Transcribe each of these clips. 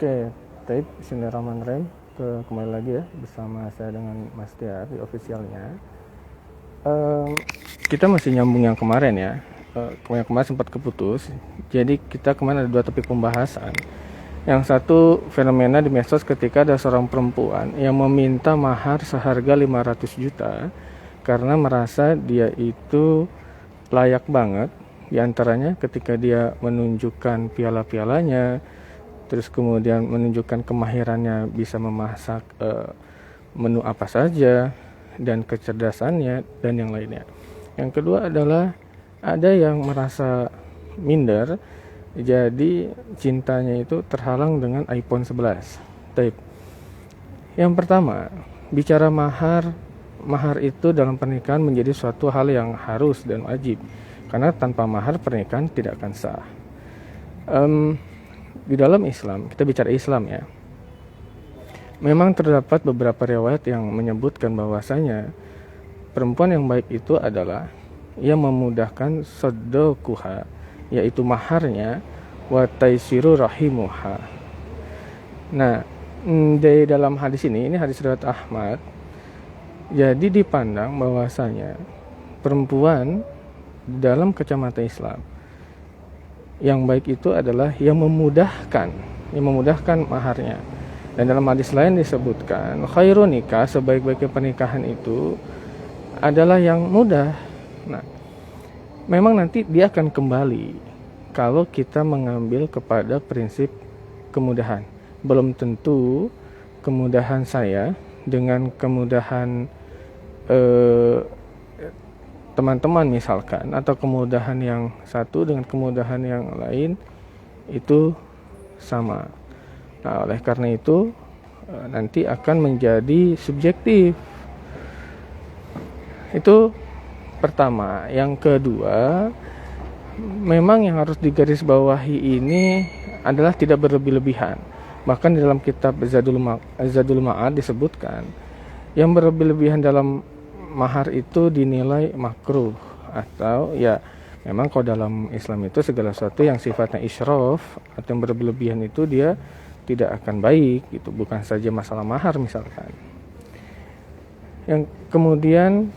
Oke, tape Bismillahirrahmanirrahim. Kembali lagi ya bersama saya dengan Mas Tiar di officialnya. Kita masih nyambung yang kemarin ya. Yang kemarin sempat keputus. Jadi kita kemarin ada 2 topik pembahasan. Yang satu, fenomena di medsos ketika ada seorang perempuan yang meminta mahar seharga 500 juta karena merasa dia itu layak banget. Di antaranya ketika dia menunjukkan piala-pialanya, terus kemudian menunjukkan kemahirannya bisa memasak menu apa saja, dan kecerdasannya dan yang lainnya. Yang kedua adalah ada yang merasa minder, jadi cintanya itu terhalang dengan iPhone 11 Tape. Yang pertama, bicara mahar itu dalam pernikahan menjadi suatu hal yang harus dan wajib, karena tanpa mahar pernikahan tidak akan sah. Di dalam Islam, kita bicara Islam ya, memang terdapat beberapa riwayat yang menyebutkan bahwasanya perempuan yang baik itu adalah yang memudahkan sodokuha, yaitu maharnya, wa taisiru rahimuha. Nah, di dalam hadis ini hadis riwayat Ahmad, jadi dipandang bahwasanya perempuan dalam kacamata Islam yang baik itu adalah yang memudahkan maharnya. Dan dalam hadis lain disebutkan khairun nikah, sebaik-baiknya pernikahan itu adalah yang mudah. Nah, memang nanti dia akan kembali kalau kita mengambil kepada prinsip kemudahan. Belum tentu kemudahan saya dengan kemudahan teman-teman misalkan, atau kemudahan yang satu dengan kemudahan yang lain itu sama. Nah, oleh karena itu nanti akan menjadi subjektif. Itu pertama. Yang kedua, memang yang harus digarisbawahi ini adalah tidak berlebih-lebihan. Bahkan di dalam kitab Zadul Ma'ad disebutkan yang berlebih-lebihan dalam mahar itu dinilai makruh, atau ya memang kalau dalam Islam itu segala sesuatu yang sifatnya israf atau yang berlebihan itu dia tidak akan baik gitu, bukan saja masalah mahar misalkan. Yang kemudian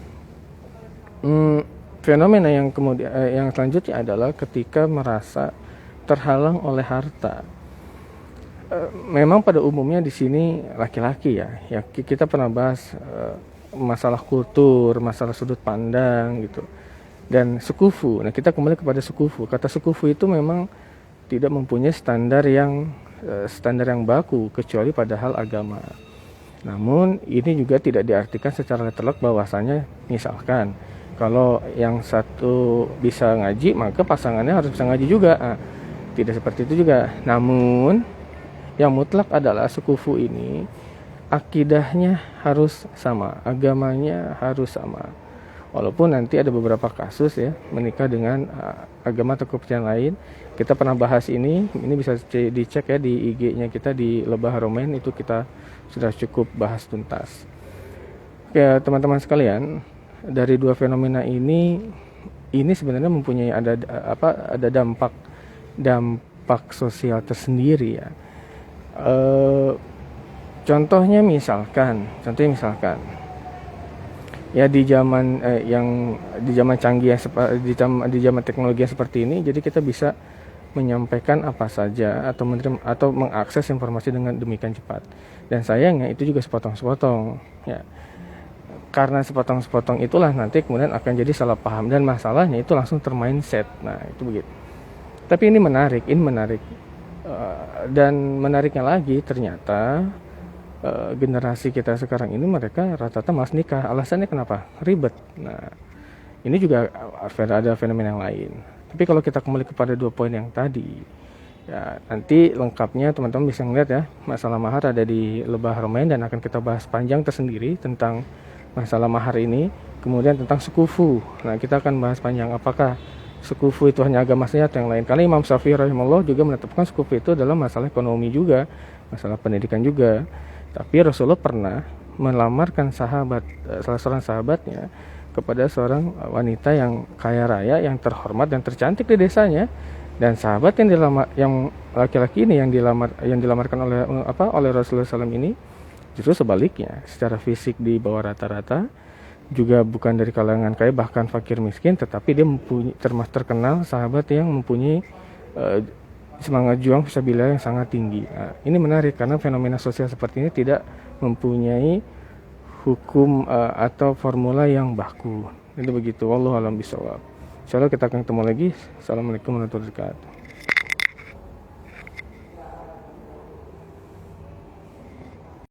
fenomena yang yang selanjutnya adalah ketika merasa terhalang oleh harta. Memang pada umumnya di sini laki-laki ya kita pernah bahas masalah kultur, masalah sudut pandang gitu, dan sekufu. Nah, kita kembali kepada sekufu. Kata sekufu itu memang tidak mempunyai standar yang baku kecuali pada hal agama. Namun ini juga tidak diartikan secara letterlock bahwasanya misalkan kalau yang satu bisa ngaji maka pasangannya harus bisa ngaji juga. Nah, tidak seperti itu juga. Namun yang mutlak adalah sekufu ini akidahnya harus sama, agamanya harus sama. Walaupun nanti ada beberapa kasus ya menikah dengan agama atau kepercayaan lain. Kita pernah bahas ini bisa dicek ya di IG-nya kita di Lebah Romain, itu kita sudah cukup bahas tuntas. Ya teman-teman sekalian, dari 2 fenomena ini sebenarnya mempunyai ada dampak sosial tersendiri ya. Contohnya misalkan ya di zaman canggih di zaman teknologi yang seperti ini, jadi kita bisa menyampaikan apa saja atau mengakses informasi dengan demikian cepat. Dan sayangnya itu juga sepotong-sepotong ya. Karena sepotong-sepotong itulah nanti kemudian akan jadi salah paham, dan masalahnya itu langsung termindset. Nah, itu begitu. Tapi ini menarik. Dan menariknya lagi ternyata generasi kita sekarang ini mereka rata-rata malas nikah. Alasannya kenapa? Ribet. Nah, ini juga ada fenomena yang lain. Tapi kalau kita kembali kepada 2 poin yang tadi, ya nanti lengkapnya teman-teman bisa ngeliat ya, masalah mahar ada di Lebah Romain, dan akan kita bahas panjang tersendiri tentang masalah mahar ini. Kemudian tentang sekufu. Nah, kita akan bahas panjang apakah sekufu itu hanya agama saja atau yang lain. Karena Imam Syafi'i rahimahullah juga menetapkan sekufu itu adalah masalah ekonomi juga, masalah pendidikan juga. Tapi Rasulullah pernah melamarkan salah seorang sahabatnya kepada seorang wanita yang kaya raya, yang terhormat dan tercantik di desanya. Dan sahabat yang laki-laki ini yang dilamarkan oleh Rasulullah SAW ini justru sebaliknya, secara fisik di bawah rata-rata, juga bukan dari kalangan kaya bahkan fakir miskin, tetapi dia terkenal sahabat yang mempunyai semangat juang fisabilillah yang sangat tinggi. Nah, ini menarik karena fenomena sosial seperti ini tidak mempunyai hukum atau formula yang baku. Itu begitu. Wallahu a'lam bishawab. Insyaallah kita akan ketemu lagi. Assalamualaikum warahmatullahi wabarakatuh.